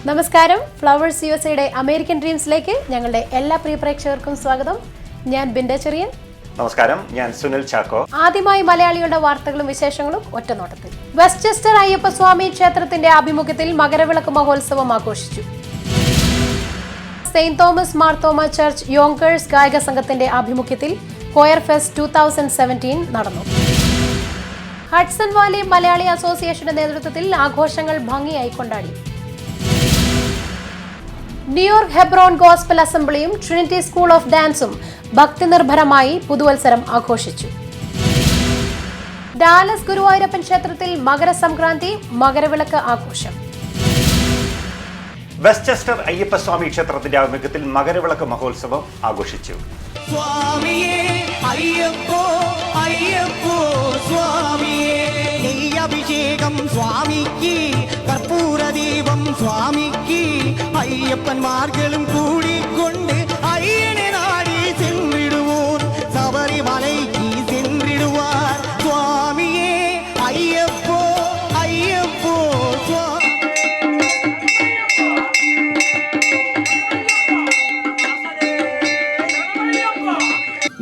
നമസ്കാരം. Flowers യുഎസ്എയുടെ American ഡ്രീംസിലേക്ക് ഞങ്ങളുടെ എല്ലാ പ്രിയ പ്രേക്ഷകർക്കും സ്വാഗതം. ഞാൻ ബിൻഡ ചെറിയൻ. നമസ്കാരം, ഞാൻ സുനിൽ ചാക്കോ. ആദ്യമായി മലയാളികളുടെ വാർത്തകളും വിശേഷങ്ങളും ഒറ്റനോട്ടത്തിൽ. വെസ്റ്റ്ചെസ്റ്റർ അയ്യപ്പസ്വാമി ക്ഷേത്രത്തിന്റെ ആഭിമുഖ്യത്തിൽ മകരവിളക്ക് മഹോത്സവം ആഘോഷിച്ചു. Saint Thomas Marthoma church Yonkers ഗായക സംഘത്തിന്റെ ആഭിമുഖ്യത്തിൽ കൊയർ ഫെസ്റ്റ് 2017 നടന്നു. ഹഡ്സൺ വാലി മലയാളി അസോസിയേഷന്റെ നേതൃത്വത്തിൽ ആഘോഷങ്ങൾ ഭംഗിയായി കൊണ്ടാടി. ന്യൂയോർക്ക് ഹെബ്രോൺ ഗോസ്പൽ അസംബ്ലിയും ട്രിനിറ്റി സ്കൂൾ ഓഫ് ഡാൻസും ഭക്തിനിർഭരമായി പുതുവത്സരം ആഘോഷിച്ചു. ഡാലസ് ഗുരുവായൂരപ്പൻ ക്ഷേത്രത്തിൽ മകരസംക്രാന്തി മകരവിളക്ക് ആഘോഷം. വെസ്റ്റ്ചെസ്റ്റർ അയ്യപ്പസ്വാമി ക്ഷേത്രത്തിന്റെ ആഭിമുഖ്യത്തിൽ മകരവിളക്ക് മഹോത്സവം ആഘോഷിച്ചു. അഭിഷേകം സ്വാമിക്ക്, കർപ്പൂരദീപം സ്വാമിക്ക്, അയ്യപ്പന്മാർകളും കൂടിക്കൊണ്ട് അയ്യനെ നാടി ചെന്നിടുവോർ ശബരിമലയ്ക്ക് ചെന്നിടുവാർ. സ്വാമിയെ അയ്യപ്പോ അയ്യപ്പോ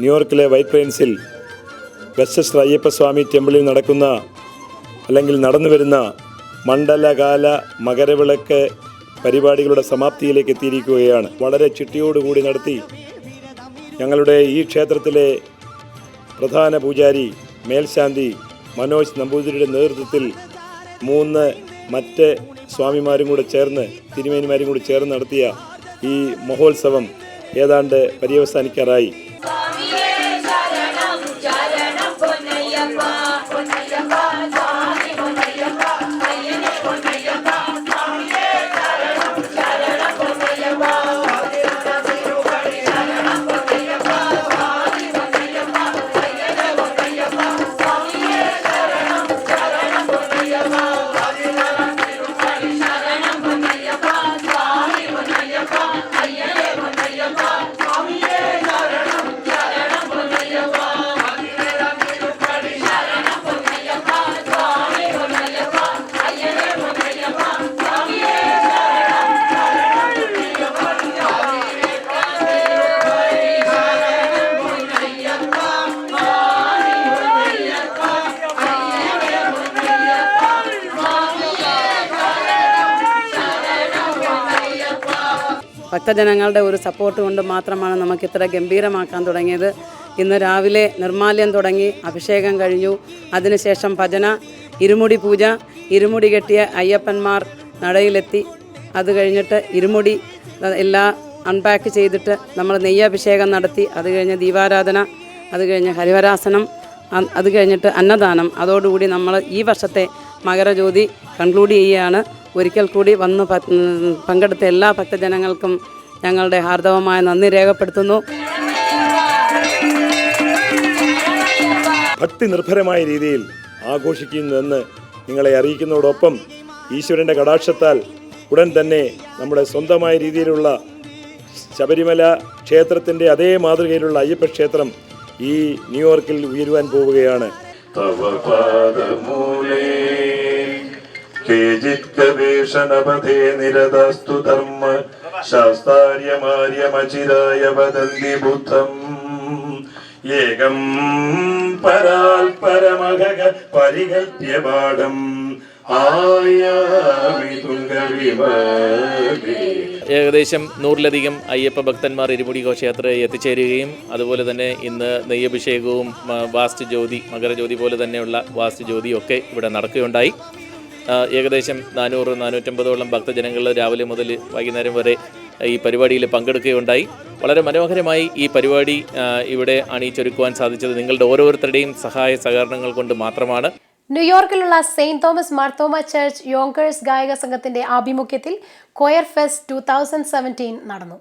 ന്യൂയോർക്കിലെ വൈറ്റ് പ്ലെയിൻസിൽ വെസ്റ്റ്ചെസ്റ്റർ അയ്യപ്പസ്വാമി ടെമ്പിളിൽ നടക്കുന്ന അല്ലെങ്കിൽ നടന്നു വരുന്ന മണ്ഡലകാല മകരവിളക്ക് പരിപാടികളുടെ സമാപ്തിയിലേക്ക് എത്തിയിരിക്കുകയാണ്. വളരെ ചിട്ടയോടുകൂടി നടത്തി ഞങ്ങളുടെ ഈ ക്ഷേത്രത്തിലെ പ്രധാന പൂജാരി മേൽശാന്തി മനോജ് നമ്പൂതിരിയുടെ നേതൃത്വത്തിൽ 3 മറ്റ് സ്വാമിമാരും കൂടെ ചേർന്ന് തിരുമേനിമാരും കൂടി ചേർന്ന് നടത്തിയ ഈ മഹോത്സവം ഏതാണ്ട് പര്യവസാനിക്കാറായി. ഭക്തജനങ്ങളുടെ ഒരു സപ്പോർട്ട് കൊണ്ട് മാത്രമാണ് നമുക്കിത്ര ഗംഭീരമാക്കാൻ തുടങ്ങിയത്. ഇന്ന് രാവിലെ നിർമ്മാല്യം തുടങ്ങി, അഭിഷേകം കഴിഞ്ഞു. അതിനുശേഷം ഭജന, ഇരുമുടി പൂജ, ഇരുമുടി കെട്ടിയ അയ്യപ്പന്മാർ നടയിലെത്തി. അത് കഴിഞ്ഞിട്ട് ഇരുമുടി എല്ലാം അൺപാക്ക് ചെയ്തിട്ട് നമ്മൾ നെയ്യഭിഷേകം നടത്തി. അത് കഴിഞ്ഞ് ദീപാരാധന, അത് കഴിഞ്ഞ് ഹരിവരാസനം, അത് കഴിഞ്ഞിട്ട് അന്നദാനം. അതോടുകൂടി നമ്മൾ ഈ വർഷത്തെ മകരജ്യോതി കൺക്ലൂഡ് ചെയ്യുകയാണ്. ഒരിക്കൽ കൂടി വന്ന് പങ്കെടുത്ത എല്ലാ ഭക്തജനങ്ങൾക്കും ഞങ്ങളുടെ ഹാർദവമായ നന്ദി രേഖപ്പെടുത്തുന്നു. ഭക്തി നിർഭരമായ രീതിയിൽ ആഘോഷിക്കുന്നുവെന്ന് നിങ്ങളെ അറിയിക്കുന്നതോടൊപ്പം ഈശ്വരൻ്റെ കടാക്ഷത്താൽ ഉടൻ തന്നെ നമ്മുടെ സ്വന്തമായ രീതിയിലുള്ള ശബരിമല ക്ഷേത്രത്തിൻ്റെ അതേ മാതൃകയിലുള്ള അയ്യപ്പ ക്ഷേത്രം ഈ ന്യൂയോർക്കിൽ ഉയരുവാൻ പോവുകയാണ്. കേജിത്കവേഷണപഥേ നിരതസ്തു ധർമ്മ ശാസ്താര്യമാര്യമചിരായ വദന്തി ബുദ്ധം ഏകം പരാൽപരമഹ പരികൽപ്യപാഠം ആയാമി തുംഗവിമലേ. ഏകദേശം 100-ലധികം അയ്യപ്പ ഭക്തന്മാർ ഇരുമുടി ഘോഷയാത്രയിൽ എത്തിച്ചേരുകയും അതുപോലെ തന്നെ ഇന്ന് നെയ്യഭിഷേകവും വാസ്തു ജ്യോതി, മകരജ്യോതി പോലെ തന്നെയുള്ള വാസ്തു ജ്യോതിയും ഒക്കെ ഇവിടെ നടക്കുകയുണ്ടായി. ഏകദേശം 400-450ഓളം ഭക്തജനങ്ങൾ രാവിലെ മുതൽ വൈകുന്നേരം വരെ ഈ പരിപാടിയിൽ പങ്കെടുക്കുകയുണ്ടായി. വളരെ മനോഹരമായി ഈ പരിപാടി ഇവിടെ അണിയിച്ചൊരുക്കുവാൻ സാധിച്ചത് നിങ്ങളുടെ ഓരോരുത്തരുടെയും സഹായ സഹകരണങ്ങൾ കൊണ്ട് മാത്രമാണ്. ന്യൂയോർക്കിലുള്ള Saint Thomas Marthoma church Yonkers ഗായക സംഘത്തിന്റെ ആഭിമുഖ്യത്തിൽ കൊയർ ഫെസ്റ്റ് 2017 നടന്നു.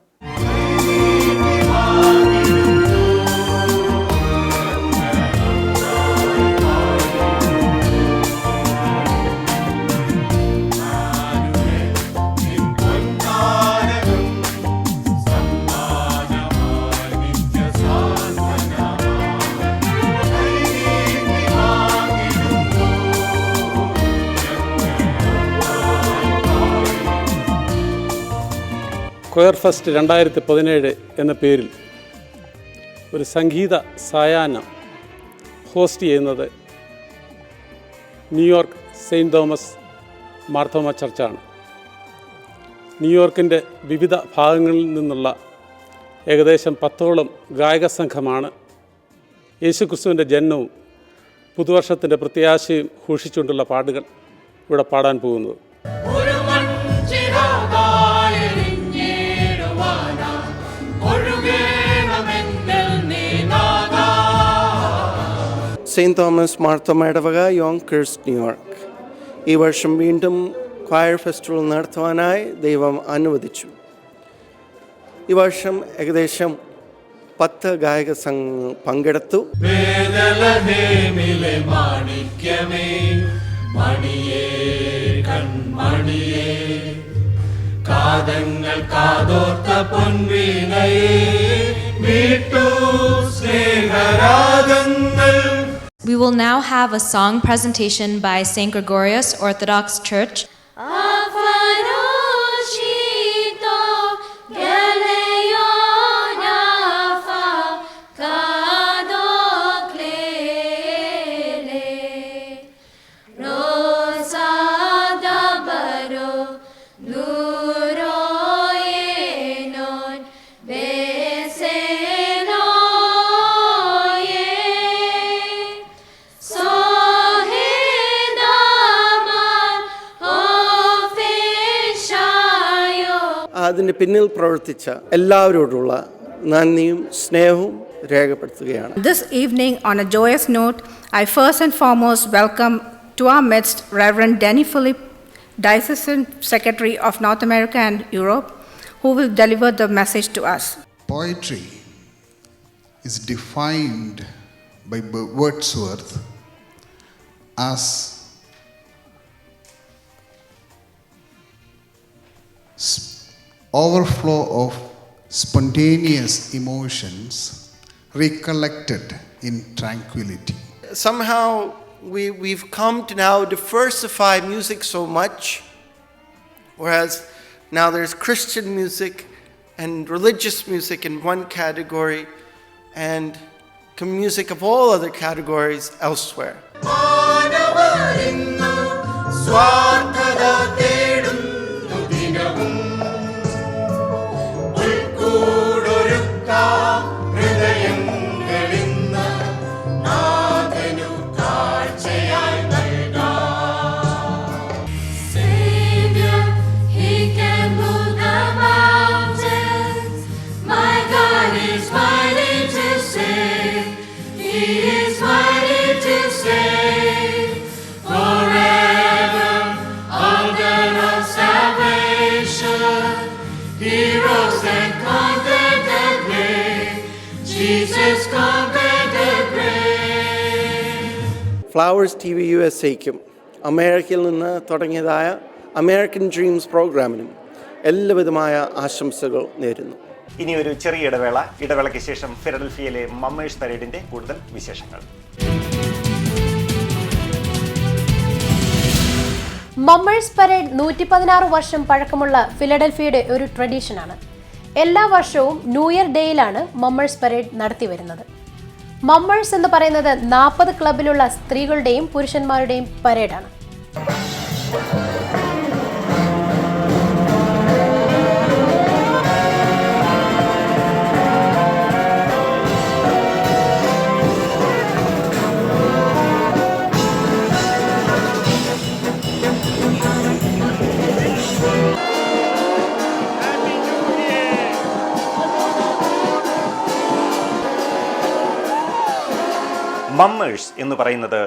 കൊയർ ഫെസ്റ്റ് 2017 എന്ന പേരിൽ ഒരു സംഗീത സായാഹ്നം ഹോസ്റ്റ് ചെയ്യുന്നത് ന്യൂയോർക്ക് സെയിൻറ്റ് തോമസ് മാർത്തോമ ചർച്ചാണ്. ന്യൂയോർക്കിൻ്റെ വിവിധ ഭാഗങ്ങളിൽ നിന്നുള്ള ഏകദേശം 10ഓളം ഗായക സംഘമാണ് യേശുക്രിസ്തുവിൻ്റെ ജനനവും പുതുവർഷത്തിൻ്റെ പ്രത്യാശയും ഘോഷിച്ചുകൊണ്ടുള്ള പാട്ടുകൾ ഇവിടെ പാടാൻ പോകുന്നത്. സെയിൻറ്റ് തോമസ് മാർത്തോമ ഇടവക യോങ്കേഴ്സ് ന്യൂയോർക്ക് ഈ വർഷം വീണ്ടും ക്വയർ ഫെസ്റ്റിവൽ നടത്തുവാനായി ദൈവം അനുവദിച്ചു. ഈ വർഷം ഏകദേശം 10 ഗായക സംഘം പങ്കെടുത്തു. We will now have a song presentation by St. Gregorius Orthodox Church. അതിൻ്റെ പിന്നിൽ പ്രവർത്തിച്ച എല്ലാവരോടുള്ള നന്ദിയും സ്നേഹവും രേഖപ്പെടുത്തുകയാണ്. This evening, on a joyous note, I first and foremost welcome to our midst Reverend Denny Philip, Diocesan Secretary of North America and Europe, who will deliver the message to us. Poetry is defined by Wordsworth as overflow of spontaneous emotions recollected in tranquility. Somehow we've come to now diversify music so much, whereas now there's Christian music and religious music in one category and music of all other categories elsewhere. Flowers TV USAയ്ക്കും അമേരിക്കയിൽ നിന്ന് തുടങ്ങിയതായ American dreams പ്രോഗ്രാമിനും എല്ലാവിധമായ ആശംസകൾ നേരുന്നു. ഇനി ഒരു ചെറിയ ഇടവേളയ്ക്ക് ശേഷം ഫിലഡൽഫിയയിലെ മമ്മേഴ്സ് പരേഡിന്റെ കൂടുതൽ വിശേഷങ്ങൾ. മമ്മേഴ്സ് പരേഡ് 116 വർഷം പഴക്കമുള്ള ഫിലഡൽഫിയയുടെ ഒരു ട്രഡീഷനാണ്. എല്ലാ വർഷവും ന്യൂ ഇയർ ഡേയിലാണ് മമ്മേഴ്സ് പരേഡ് നടത്തിവരുന്നത്. മമ്മേഴ്സ് എന്ന് പറയുന്നത് 40 ക്ലബിലുള്ള സ്ത്രീകളുടെയും പുരുഷന്മാരുടെയും പരേഡാണ്. മമ്മേഴ്സ് എന്ന് പറയുന്നത്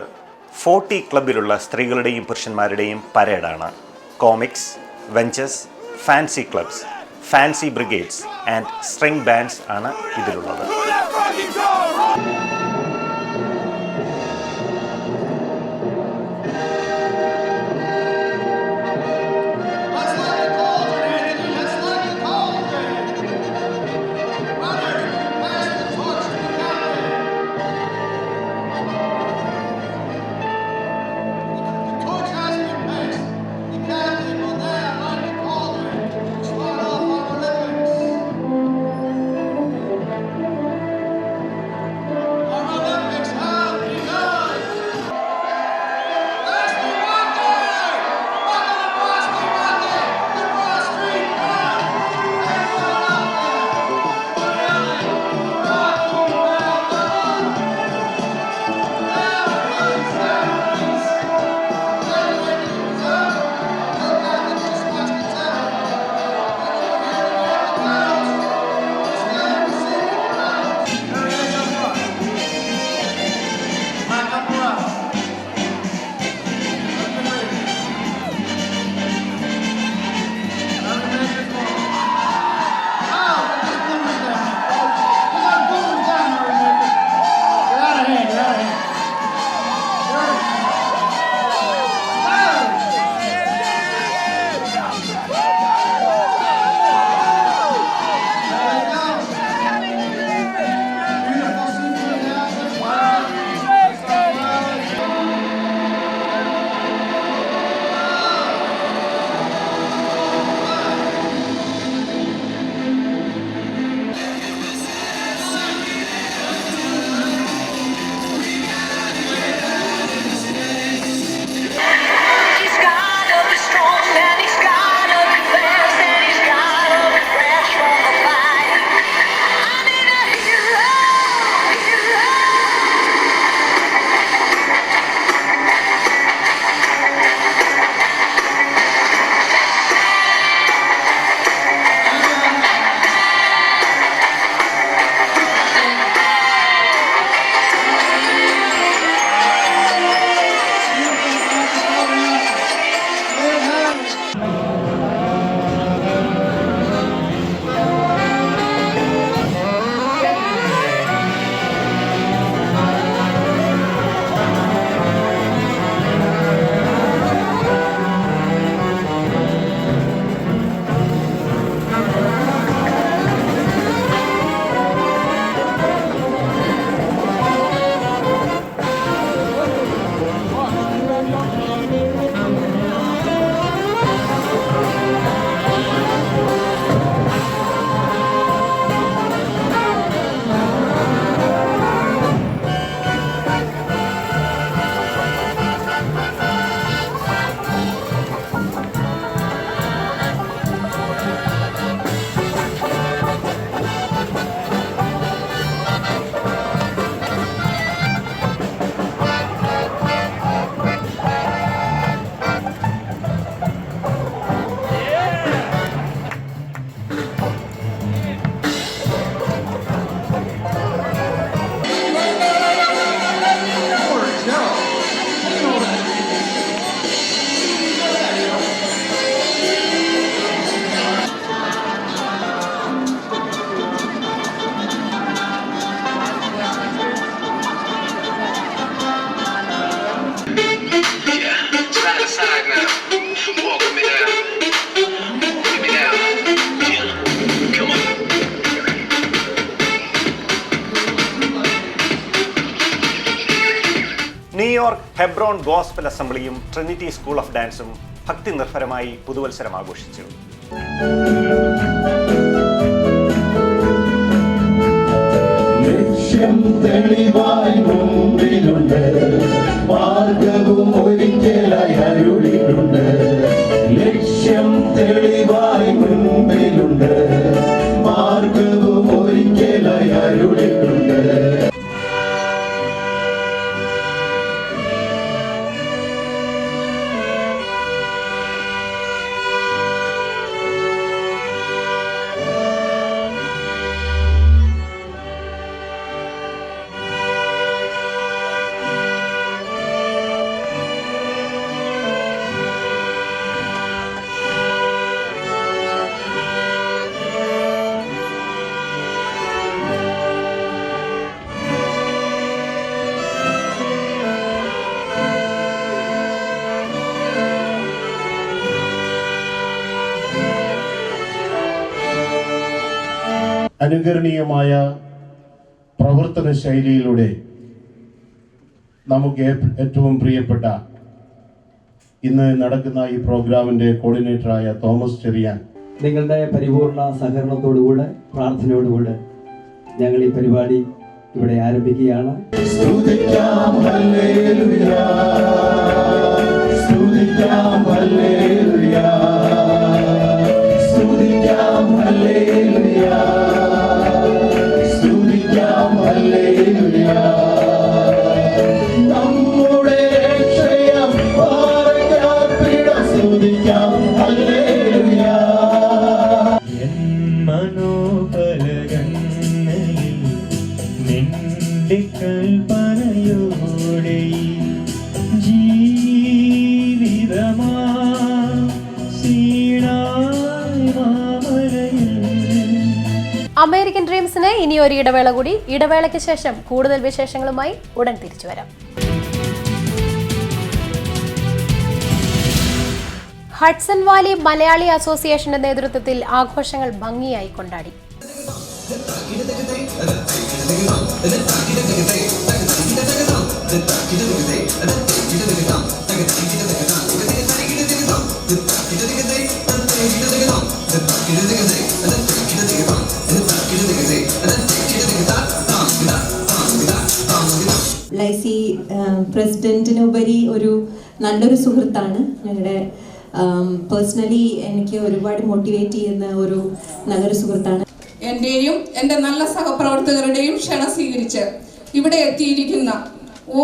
40 ക്ലബിലുള്ള സ്ത്രീകളുടെയും പുരുഷന്മാരുടെയും പരേഡാണ്. Comics, wenches, fancy clubs, fancy brigades and string bands ആണ് ഇതിലുള്ളത്. ഹെബ്രോൺ ഗോസ്പൽ അസംബ്ലിയും ട്രിനിറ്റി സ്കൂൾ ഓഫ് ഡാൻസും ഭക്തി നിർഭരമായി പുതുവത്സരം ആഘോഷിച്ചു. ലക്ഷ്യം തെളിവായി മുമ്പിലുണ്ട്, മാർഗവും ഒരിക്കലായി അരുളിയിട്ടുണ്ട്. ലക്ഷ്യം തെളിവായി മുമ്പിലുണ്ട്, മാർഗവും ഒരിക്കലായി അരുളിയിട്ടുണ്ട്. അനുകരണീയമായ പ്രവർത്തന ശൈലിയിലൂടെ നമുക്ക് ഏറ്റവും പ്രിയപ്പെട്ട ഇന്ന് നടക്കുന്ന ഈ പ്രോഗ്രാമിൻ്റെ കോർഡിനേറ്ററായ തോമസ് ചെറിയാൻ, നിങ്ങളുടെ പരിപൂർണ സഹകരണത്തോടുകൂടെ പ്രാർത്ഥനയോടുകൂടെ ഞങ്ങൾ ഈ പരിപാടി ഇവിടെ ആരംഭിക്കുകയാണ്. സ്തുതിക്കാം ഹല്ലേലൂയ, സ്തുതിക്കാം ഹല്ലേലൂയ, സ്തുതിക്കാം ഹല്ലേലൂയ, സ്തുതിക്കാം ഹല്ലേലൂയ. നമ്മുടെ രക്ഷയം പാറയ്ക്കാപ്പിട സ്തുതിക്കാം ഹല്ലേലൂയ. എൻ മനോബലകങ്ങളിൽ നിന്റെ കൽപ്പനയോടെ ജീവിതമാ അമേരിക്കൻ ഡ്രീംസിന് ഇനി ഒരു ഇടവേള കൂടി. ഇടവേളയ്ക്ക് ശേഷം കൂടുതൽ വിശേഷങ്ങളുമായി ഉടൻ തിരിച്ചു വരാം. ഹഡ്സൺ വാലി മലയാളി അസോസിയേഷന്റെ നേതൃത്വത്തിൽ ആഘോഷങ്ങൾ ഭംഗിയായി കൊണ്ടാടി. ലൈസി പ്രസിഡന്റിനുപരി ഒരു നല്ലൊരു സുഹൃത്താണ്. ഞങ്ങളുടെ പേഴ്സണലി എനിക്ക് ഒരുപാട് മോട്ടിവേറ്റ് ചെയ്യുന്ന ഒരു നല്ലൊരു സുഹൃത്താണ്. എൻ്റെയും എൻ്റെ നല്ല സഹപ്രവർത്തകരുടെയും ക്ഷണം സ്വീകരിച്ച് ഇവിടെ എത്തിയിരിക്കുന്ന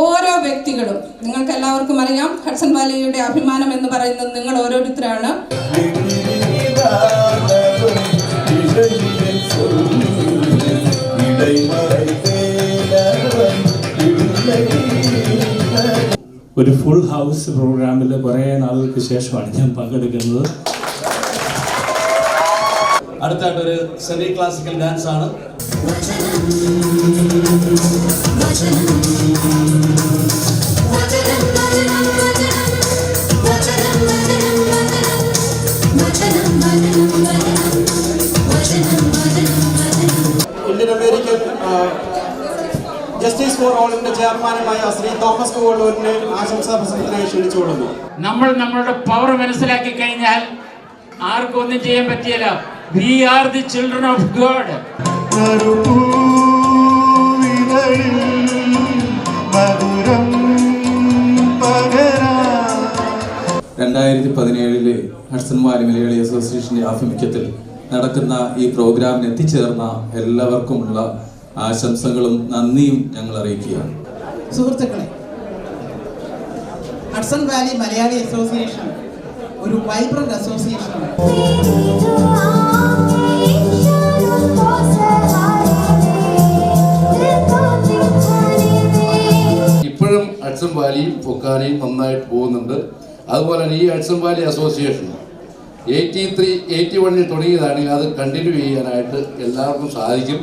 ഓരോ വ്യക്തികളും, നിങ്ങൾക്ക് എല്ലാവർക്കും അറിയാം, ഹഡ്സൺ വാലിയുടെ അഭിമാനം എന്ന് പറയുന്നത് നിങ്ങൾ ഓരോരുത്തരാണ്. ഒരു ഫുൾ ഹൗസ് പ്രോഗ്രാമിൽ കുറേ നാളുകൾക്ക് ശേഷമാണ് ഞാൻ പങ്കെടുക്കുന്നത്. അടുത്തായിട്ടൊരു സെമി ക്ലാസിക്കൽ ഡാൻസ് ആണ്. ഇന്ത്യൻ അമേരിക്കൻ ജസ്റ്റിസ് ഫോർ ഓളിന്റെ ചെയർമാനുമായ ശ്രീ തോമസ് കുവള്ളൂരിനെ ആശംസാ പ്രസംഗത്തിനായി ക്ഷണിച്ചുകൊള്ളുന്നു. നമ്മൾ നമ്മളുടെ പവർ മനസ്സിലാക്കി കഴിഞ്ഞാൽ ആർക്കും ഒന്നും ചെയ്യാൻ പറ്റിയല്ല. We are the children of God. 2017 Hudson Valley Malayali അസോസിയേഷന്റെ ആഭിമുഖ്യത്തിൽ നടക്കുന്ന ഈ പ്രോഗ്രാമിന് എത്തിച്ചേർന്ന എല്ലാവർക്കുമുള്ള ആശംസകളും നന്ദിയും ഞങ്ങൾ അറിയിക്കുകയാണ്. സുഹൃത്തുക്കളെ, ഹഡ്സൺ വാലി മലയാളി അസോസിയേഷൻ ഒരു വൈബ്രന്റ് അസോസിയേഷനാണ്. ഇപ്പോഴും ഹഡ്സൺ വാലിയും ഫൊക്കാനയും നന്നായിട്ട് പോകുന്നുണ്ട്. അതുപോലെ തന്നെ ഈ ഹഡ്സൺ വാലി അസോസിയേഷൻ 81 തുടങ്ങിയതാണെങ്കിൽ അത് കണ്ടിന്യൂ ചെയ്യാനായിട്ട് എല്ലാവർക്കും സാധിക്കും.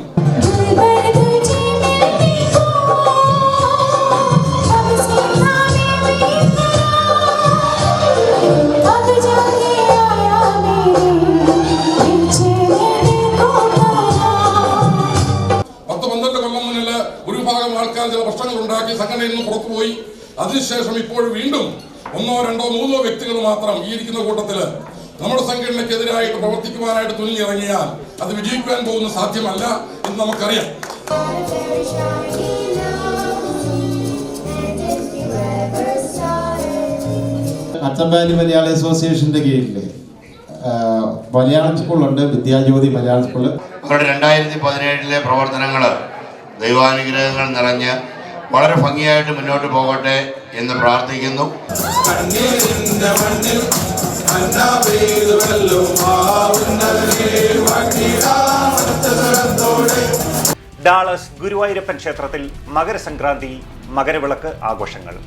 കൊല്ലം മുന്നിൽ ഒരു വിഭാഗം ആൾക്കാർ ചില പ്രശ്നങ്ങൾ ഉണ്ടാക്കി സംഘടനയിൽ നിന്ന് പുറത്തുപോയി അതിനുശേഷം ഇപ്പോൾ വീണ്ടും 1, 2, 3 വ്യക്തികൾ മാത്രം ഈ ഇരിക്കുന്ന കൂട്ടത്തിൽ നമ്മുടെ സംഘടനയ്ക്കെതിരായിട്ട് പ്രവർത്തിക്കുവാനായിട്ട് തുനിഞ്ഞിറങ്ങിയാൽ അത് വിജയിക്കാൻ പോകുന്ന സാധ്യമല്ല എന്ന് നമുക്കറിയാം. ഹഡ്സൺ വാലി മലയാളി അസോസിയേഷന്റെ കീഴിൽ മലയാളം സ്കൂളുണ്ട്, വിദ്യാജ്യോതി മലയാളം സ്കൂള്. അവരുടെ 2017 പ്രവർത്തനങ്ങൾ ദൈവാനുഗ്രഹങ്ങൾ നിറഞ്ഞ് വളരെ ഭംഗിയായിട്ട് മുന്നോട്ട് പോകട്ടെ എന്ന് പ്രാർത്ഥിക്കുന്നു. ഡാളസ് ഗുരുവായൂരപ്പൻ ക്ഷേത്രത്തിൽ മകരസംക്രാന്തി മകരവിളക്ക് ആഘോഷങ്ങൾ.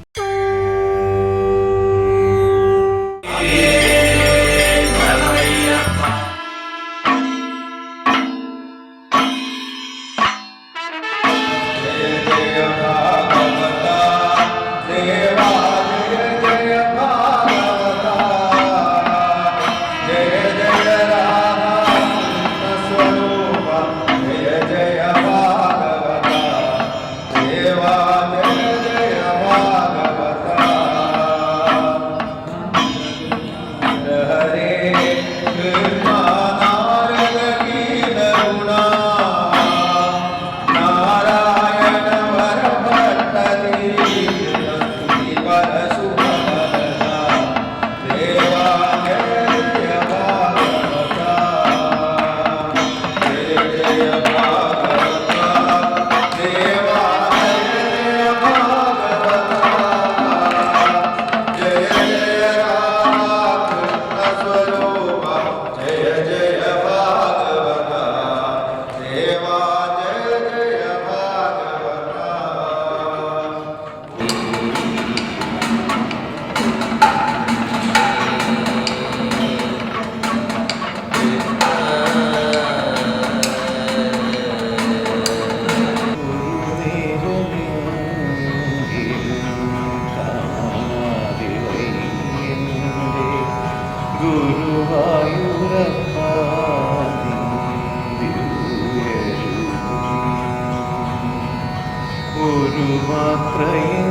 ഒരു മാത്രയെങ്കിലും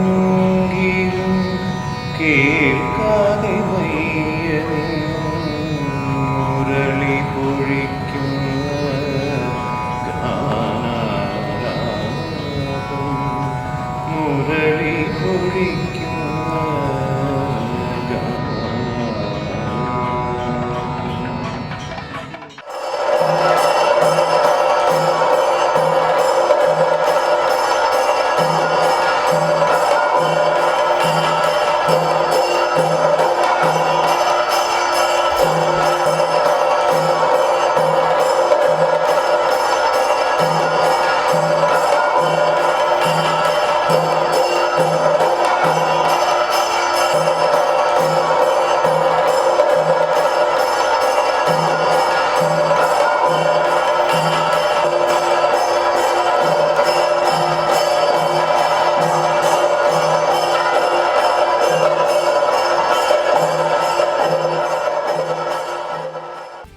കേൾക്കാതെ മുരളി പൊഴിക്കുന്ന ഗാനാലാപം, മുരളി പൊഴിക്കുന്ന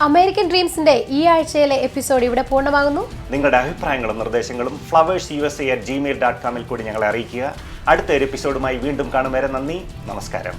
അമേരിക്കൻ ഡ്രീംസിന്റെ ഈ ആഴ്ചയിലെ എപ്പിസോഡ് ഇവിടെ പൂർണ്ണമാകുന്നു. നിങ്ങളുടെ അഭിപ്രായങ്ങളും നിർദ്ദേശങ്ങളും flowers@gmail.com കൂടി ഞങ്ങളെ അറിയിക്കുക. അടുത്ത ഒരു എപ്പിസോഡുമായി വീണ്ടും കാണും വരെ നന്ദി, നമസ്കാരം.